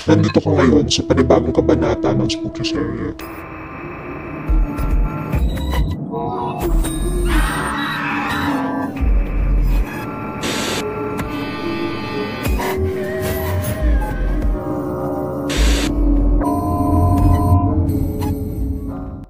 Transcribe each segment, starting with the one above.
Nandito ka ngayon sa panibagong kabanata ng Spooky Serie.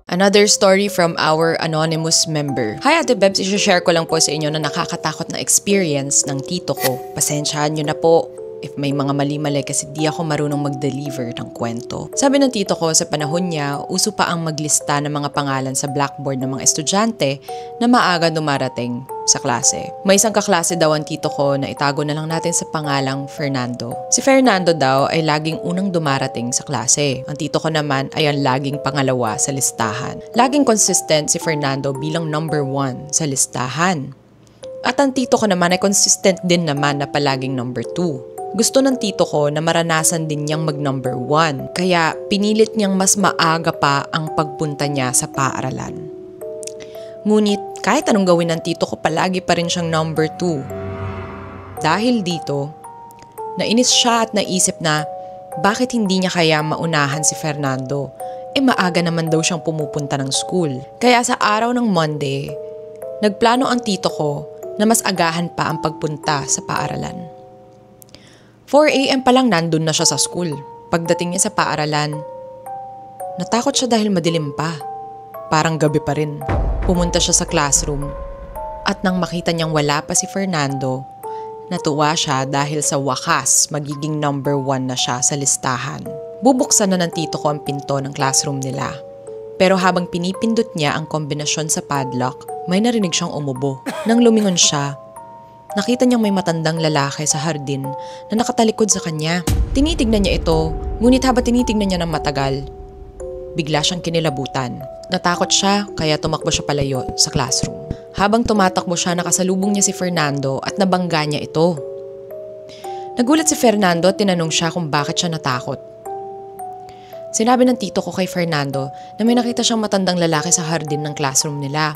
Another story from our anonymous member. Hi Ate Bebs, i-share ko lang po sa inyo na nakakatakot na experience ng tito ko. Pasensyahan nyo na po if may mga mali-mali kasi di ako marunong mag-deliver ng kwento. Sabi ng tito ko sa panahon niya, uso pa ang maglista ng mga pangalan sa blackboard ng mga estudyante na maaga dumarating sa klase. May isang kaklase daw ang tito ko na itago na lang natin sa pangalang Fernando. Si Fernando daw ay laging unang dumarating sa klase. Ang tito ko naman ay ang laging pangalawa sa listahan. Laging consistent si Fernando bilang number 1 sa listahan. At ang tito ko naman ay consistent din naman na palaging number 2. Gusto ng tito ko na maranasan din niyang mag-number 1, kaya pinilit niyang mas maaga pa ang pagpunta niya sa paaralan. Ngunit kahit anong gawin ng tito ko, palagi pa rin siyang number 2. Dahil dito, nainis siya at naisip na bakit hindi niya kaya maunahan si Fernando. Maaga naman daw siyang pumupunta ng school. Kaya sa araw ng Monday, nagplano ang tito ko na mas agahan pa ang pagpunta sa paaralan. 4 AM pa lang nandun na siya sa school. Pagdating niya sa paaralan, natakot siya dahil madilim pa. Parang gabi pa rin. Pumunta siya sa classroom at nang makita niyang wala pa si Fernando, natuwa siya dahil sa wakas magiging number 1 na siya sa listahan. Bubuksan na ng tito ko ang pinto ng classroom nila. Pero habang pinipindot niya ang kombinasyon sa padlock, may narinig siyang umubo. Nang lumingon siya, nakita niyang may matandang lalaki sa hardin na nakatalikod sa kanya. Tinitignan niya ito, ngunit habang tinitignan niya ng matagal, bigla siyang kinilabutan. Natakot siya, kaya tumakbo siya palayo sa classroom. Habang tumatakbo siya, nakasalubong niya si Fernando at nabangga niya ito. Nagulat si Fernando at tinanong siya kung bakit siya natakot. Sinabi ng tito ko kay Fernando na may nakita siyang matandang lalaki sa hardin ng classroom nila.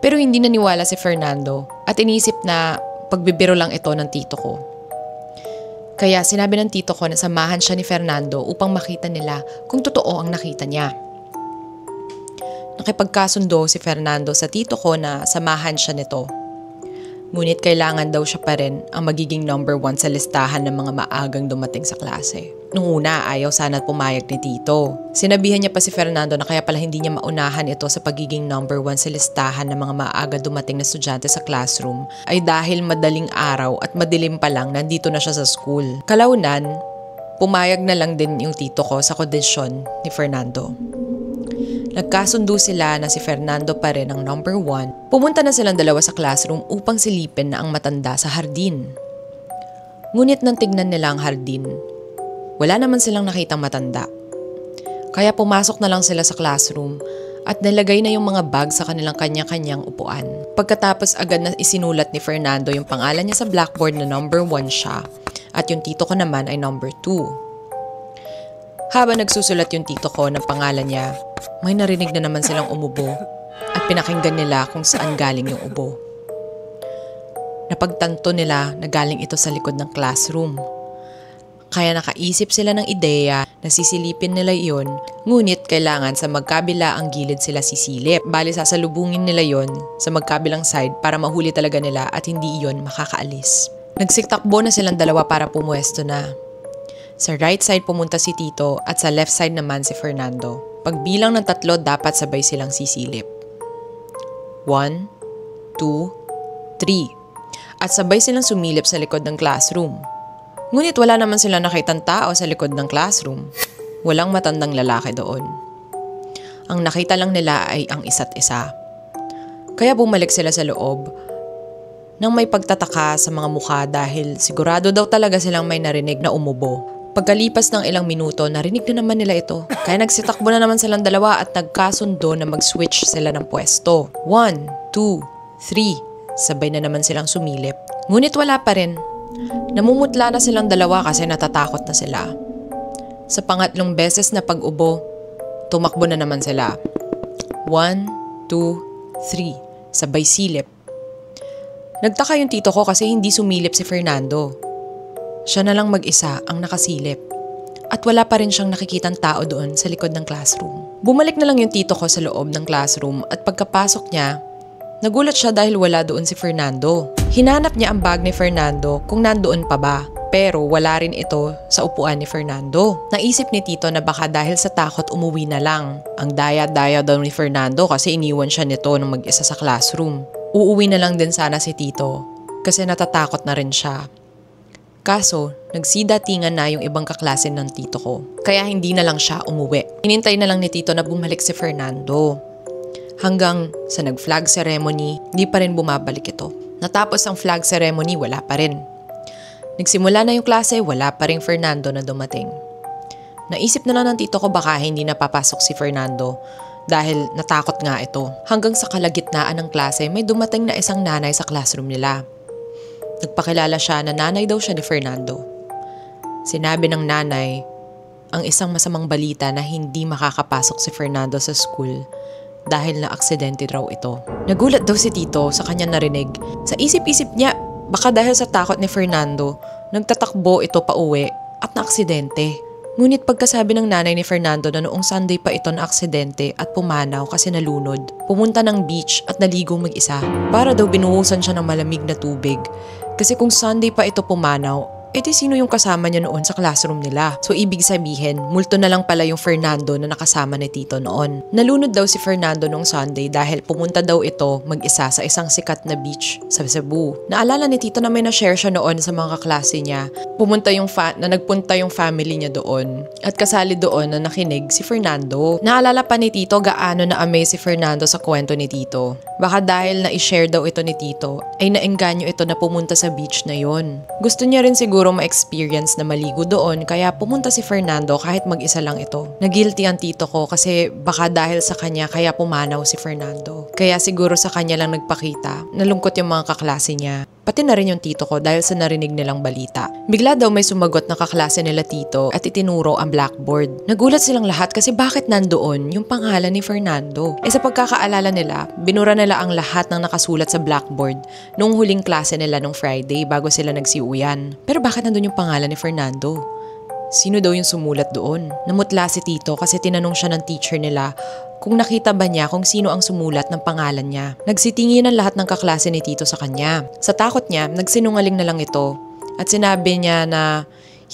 Pero hindi naniwala si Fernando at inisip na pagbibiro lang ito ng tito ko. Kaya sinabi ng tito ko na samahan siya ni Fernando upang makita nila kung totoo ang nakita niya. Nakipagkasundo si Fernando sa tito ko na samahan siya nito. Ngunit kailangan daw siya pa rin ang magiging number 1 sa listahan ng mga maagang dumating sa klase. Nung una, ayaw sana pumayag ni tito. Sinabihan niya pa si Fernando na kaya pala hindi niya maunahan ito sa pagiging number 1 sa listahan ng mga maaga dumating na estudyante sa classroom ay dahil madaling araw at madilim pa lang nandito na siya sa school. Kalaunan, pumayag na lang din yung tito ko sa kondisyon ni Fernando. Nagkasundo sila na si Fernando pa rin ang number 1. Pumunta na silang dalawa sa classroom upang silipin na ang matanda sa hardin. Ngunit nang tignan nila ang hardin, wala naman silang nakitang matanda. Kaya pumasok na lang sila sa classroom at nilagay na yung mga bag sa kanilang kanya-kanyang upuan. Pagkatapos agad na isinulat ni Fernando yung pangalan niya sa blackboard na number 1 siya at yung tito ko naman ay number 2. Habang nagsusulat yung tito ko ng pangalan niya, may narinig na naman silang umubo at pinakinggan nila kung saan galing yung ubo. Napagtanto nila na galing ito sa likod ng classroom. Kaya nakaisip sila ng ideya na sisilipin nila iyon, ngunit kailangan sa magkabila ang gilid sila sisilip. Bali sasalubungin nila yon sa magkabilang side para mahuli talaga nila at hindi iyon makakaalis. Nagsiktakbo na silang dalawa para pumuesto na. Sa right side pumunta si Tito at sa left side naman si Fernando. Pagbilang ng 3 dapat sabay silang sisilip. 1, 2, 3. At sabay silang sumilip sa likod ng classroom. Ngunit wala naman silang nakitang tao sa likod ng classroom. Walang matandang lalaki doon. Ang nakita lang nila ay ang isa't isa. Kaya bumalik sila sa loob nang may pagtataka sa mga mukha dahil sigurado daw talaga silang may narinig na umubo. Pagkalipas ng ilang minuto, narinig na naman nila ito. Kaya nagsitakbo na naman silang dalawa at nagkasundo na mag-switch sila ng pwesto. 1, 2, 3. Sabay na naman silang sumilip. Ngunit wala pa rin. Namumutla na silang dalawa kasi natatakot na sila. Sa pangatlong beses na pag-ubo, tumakbo na naman sila. 1, 2, 3. Sabay silip. Nagtaka yung tito ko kasi hindi sumilip si Fernando. Siya na lang mag-isa ang nakasilip. at wala pa rin siyang nakikitang tao doon sa likod ng classroom. Bumalik na lang yung tito ko sa loob ng classroom at pagkapasok niya, nagulat siya dahil wala doon si Fernando. Hinanap niya ang bag ni Fernando kung nandoon pa ba, pero wala rin ito sa upuan ni Fernando. Naisip ni tito na baka dahil sa takot umuwi na lang. Ang daya-daya daw ni Fernando kasi iniwan siya nito nung mag-isa sa classroom. Uuwi na lang din sana si tito kasi natatakot na rin siya. Kaso, nagsidatingan na yung ibang kaklase ng tito ko. Kaya hindi na lang siya umuwi. Hinintay na lang ni tito na bumalik si Fernando. Hanggang sa nag-flag ceremony, hindi pa rin bumabalik ito. Natapos ang flag ceremony, wala pa rin. Nagsimula na yung klase, wala pa rin Fernando na dumating. Naisip na lang ng tito ko baka hindi napapasok si Fernando dahil natakot nga ito. Hanggang sa kalagitnaan ng klase, may dumating na isang nanay sa classroom nila. Nagpakilala siya na nanay daw siya ni Fernando. Sinabi ng nanay ang isang masamang balita na hindi makakapasok si Fernando sa school dahil na aksidente raw ito. Nagulat daw si tito sa kanya narinig. Sa isip-isip niya, baka dahil sa takot ni Fernando, nagtatakbo ito pauwi at naaksidente. Ngunit pagkasabi ng nanay ni Fernando na noong Sunday pa ito na aksidente at pumanaw kasi nalunod, pumunta ng beach at naligo mag-isa. Para daw binuhusan siya ng malamig na tubig. Kasi kung Sunday pa ito pumanaw, edi sino yung kasama niya noon sa classroom nila? So ibig sabihin, multo na lang pala yung Fernando na nakasama ni tito noon. Nalunod daw si Fernando noong Sunday dahil pumunta daw ito mag-isa sa isang sikat na beach sa Cebu. Naalala ni tito na may na-share siya noon sa mga kaklase niya. Nagpunta yung family niya doon at kasali doon na nakinig si Fernando. Naalala pa ni tito gaano na-amaze si Fernando sa kwento ni tito. Baka dahil na-share daw ito ni tito, ay naengganyo ito na pumunta sa beach na yon. Gusto niya rin siguro ma-experience na maligo doon kaya pumunta si Fernando kahit mag-isa lang ito. Nagilty ang tito ko kasi baka dahil sa kanya kaya pumanaw si Fernando. Kaya siguro sa kanya lang nagpakita. Nalungkot yung mga kaklase niya. Pati na rin yung tito ko dahil sa narinig nilang balita. Bigla daw may sumagot na kaklase nila tito at itinuro ang blackboard. Nagulat silang lahat kasi bakit nandoon yung pangalan ni Fernando. Sa pagkakaalala nila, binura nila ang lahat ng nakasulat sa blackboard noong huling klase nila nung Friday bago sila nagsiuyan. Pero bakit nandoon yung pangalan ni Fernando? Sino daw yung sumulat doon? Namutla si tito kasi tinanong siya ng teacher nila kung nakita ba niya kung sino ang sumulat ng pangalan niya. Nagsitingin ang lahat ng kaklase ni tito sa kanya. Sa takot niya, nagsinungaling na lang ito at sinabi niya na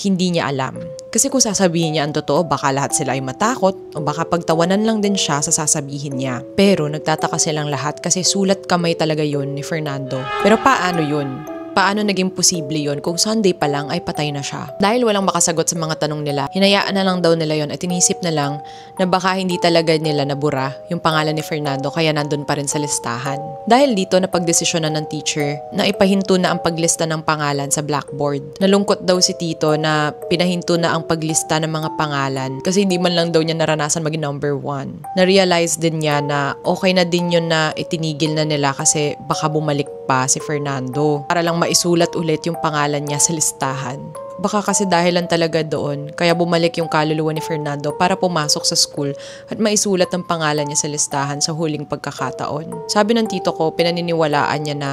hindi niya alam. Kasi kung sasabihin niya ang totoo, baka lahat sila ay matakot o baka pagtawanan lang din siya sa sasabihin niya. Pero nagtataka silang lahat kasi sulat kamay talaga yon ni Fernando. Pero paano yun? Paano naging posible yon kung Sunday pa lang ay patay na siya? Dahil walang makasagot sa mga tanong nila, hinayaan na lang daw nila yon at inisip na lang na baka hindi talaga nila nabura yung pangalan ni Fernando kaya nandun pa rin sa listahan. Dahil dito napagdesisyonan ng teacher na ipahinto na ang paglista ng pangalan sa blackboard. Nalungkot daw si tito na pinahinto na ang paglista ng mga pangalan kasi hindi man lang daw niya naranasan maging number 1. Na-realize din niya na okay na din yun na itinigil na nila kasi baka bumalik pa si Fernando para lang maisulat ulit yung pangalan niya sa listahan. Baka kasi dahilan talaga doon, kaya bumalik yung kaluluwa ni Fernando para pumasok sa school at maisulat ang pangalan niya sa listahan sa huling pagkakataon. Sabi ng tito ko, pinaniniwalaan niya na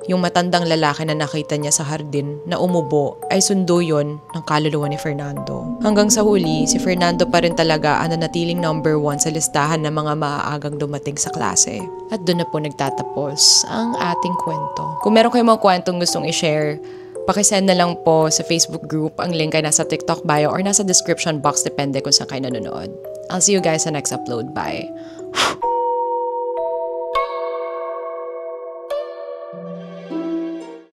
yung matandang lalaki na nakita niya sa hardin na umubo ay sundo yon ng kaluluwa ni Fernando. Hanggang sa huli, si Fernando pa rin talaga ang nanatiling number 1 sa listahan ng mga maaagang dumating sa klase. At doon na po nagtatapos ang ating kwento. Kung meron kayong mga kwentong gustong i-share, pakisend na lang po sa Facebook group. Ang link ay nasa TikTok bio or nasa description box depende kung saan kayo nanonood. I'll see you guys sa next upload. Bye!